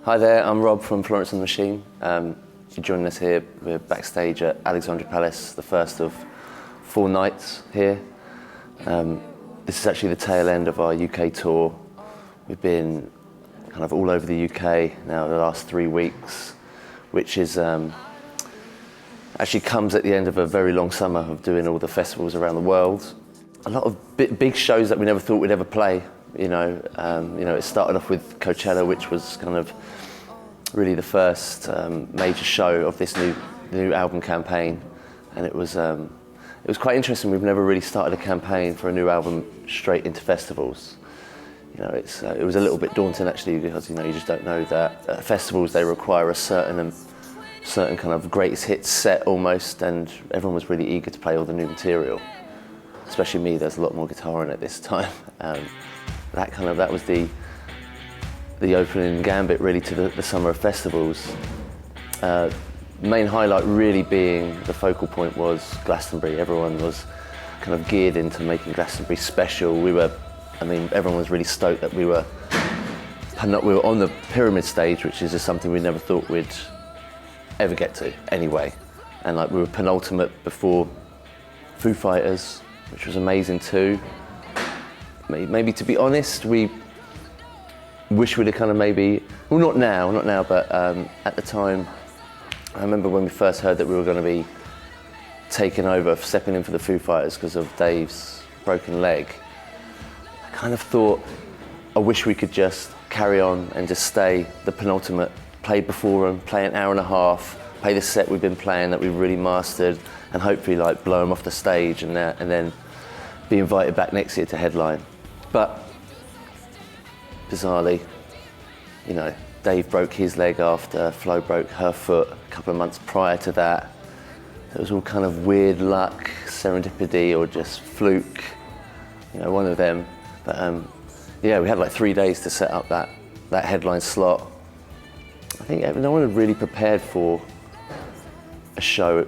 Hi there, I'm Rob from Florence and the Machine. You're joining us here. We're backstage at Alexandra Palace, the first of 4 nights here. This is actually the tail end of our UK tour. We've been kind of all over the UK now the last 3 weeks, which is actually comes at the end of a very long summer of doing all the festivals around the world. A lot of big shows that we never thought we'd ever play. It started off with Coachella, which was kind of really the first major show of this new album campaign, and it was quite interesting. We've never really started a campaign for a new album straight into festivals. It was a little bit daunting actually, because you just don't know that at festivals they require a certain kind of greatest hits set almost, and everyone was really eager to play all the new material. Especially me, there's a lot more guitar in it this time. That was the opening gambit really to the summer of festivals. Main highlight really being, the focal point was Glastonbury. Everyone was kind of geared into making Glastonbury special. Everyone was really stoked that we were on the pyramid stage, which is just something we never thought we'd ever get to anyway. And we were penultimate before Foo Fighters, which was amazing too. Maybe to be honest, we wish we'd have kind of not now, but at the time, I remember when we first heard that we were going to be stepping in for the Foo Fighters because of Dave's broken leg. I kind of thought, I wish we could just carry on and just stay the penultimate, play before them, play an hour and a half, play the set we've been playing that we've really mastered, and hopefully blow them off the stage and then be invited back next year to headline. But bizarrely, Dave broke his leg after Flo broke her foot a couple of months prior to that. It was all kind of weird luck, serendipity, or just fluke, one of them. But we had 3 days to set up that headline slot. I think no one had really prepared for a show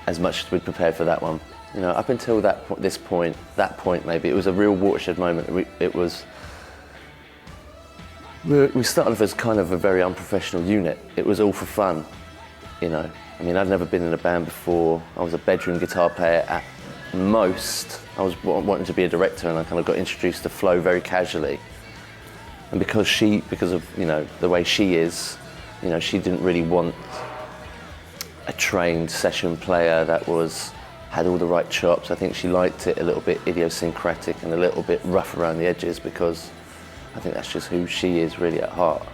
as much as we'd prepared for that one. Up until that point maybe, it was a real watershed moment. We started off as kind of a very unprofessional unit. It was all for fun, I'd never been in a band before. I was a bedroom guitar player at most. I was wanting to be a director, and I kind of got introduced to Flo very casually. And because of the way she is, she didn't really want a trained session player that had all the right chops. I think she liked it a little bit idiosyncratic and a little bit rough around the edges, because I think that's just who she is really at heart.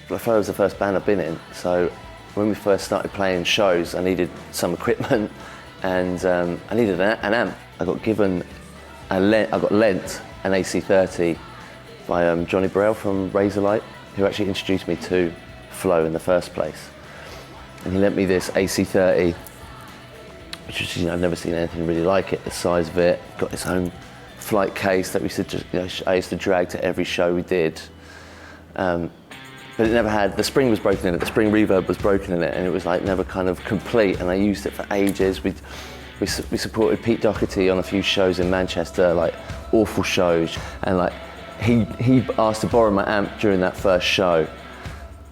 Flo was the first band I've been in, so when we first started playing shows, I needed some equipment, and I needed an amp. I got lent an AC30 by Johnny Burrell from Razorlight, who actually introduced me to Flo in the first place. And he lent me this AC30, which was, I've never seen anything really like it. The size of it, got its own flight case that I used to drag to every show we did. But it never had, the spring was broken in it, the spring reverb was broken in it, and it was never kind of complete, and I used it for ages. We supported Pete Doherty on a few shows in Manchester, awful shows, and he asked to borrow my amp during that first show,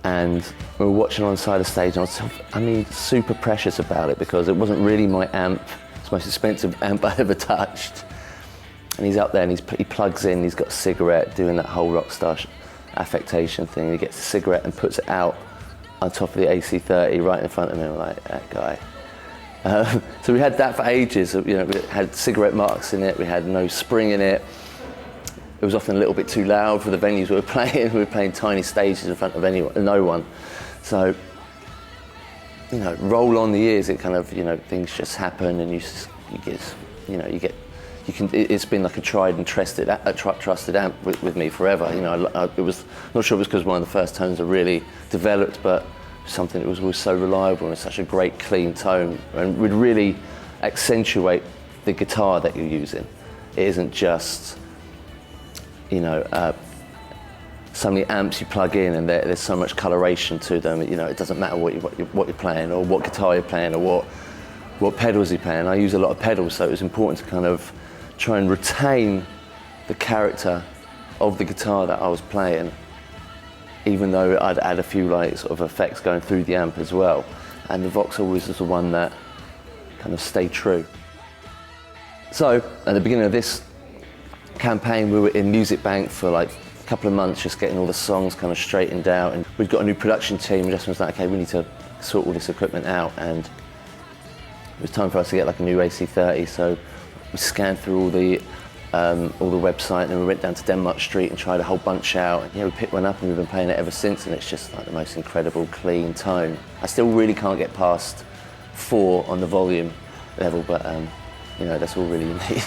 and we were watching on the side of the stage, and I was super precious about it, because it wasn't really my amp. It's the most expensive amp I ever touched. And he's up there, and he plugs in, he's got a cigarette, doing that whole rock star affectation thing. He gets a cigarette and puts it out on top of the AC30 right in front of me. I'm like, that guy. So we had that for ages. We had cigarette marks in it, we had no spring in it. It was often a little bit too loud for the venues we were playing. We were playing tiny stages in front of no one. So, roll on the years, it kind of, things just happen, and it's been like a tried and trusted amp with me forever. It was, not sure it was because one of the first tones are really developed, but something that was always so reliable, and it's such a great clean tone, and would really accentuate the guitar that you're using. It isn't just, so many amps you plug in, and there's so much coloration to them. It doesn't matter what you're playing, or what guitar you're playing, or what pedals you're playing. I use a lot of pedals, so it was important to kind of try and retain the character of the guitar that I was playing, even though I'd add a few like sort of effects going through the amp as well. And the VOX always was the one that kind of stayed true. So at the beginning of this campaign, we were in Music Bank for like a couple of months, just getting all the songs kind of straightened out. And we'd got a new production team, and just was like, okay, we need to sort all this equipment out. And it was time for us to get like a new AC30. So we scanned through all the website, and then we went down to Denmark Street and tried a whole bunch out. And, yeah, we picked one up, and we've been playing it ever since. And it's just like the most incredible, clean tone. I still really can't get past 4 on the volume level, but you know, that's all really you need.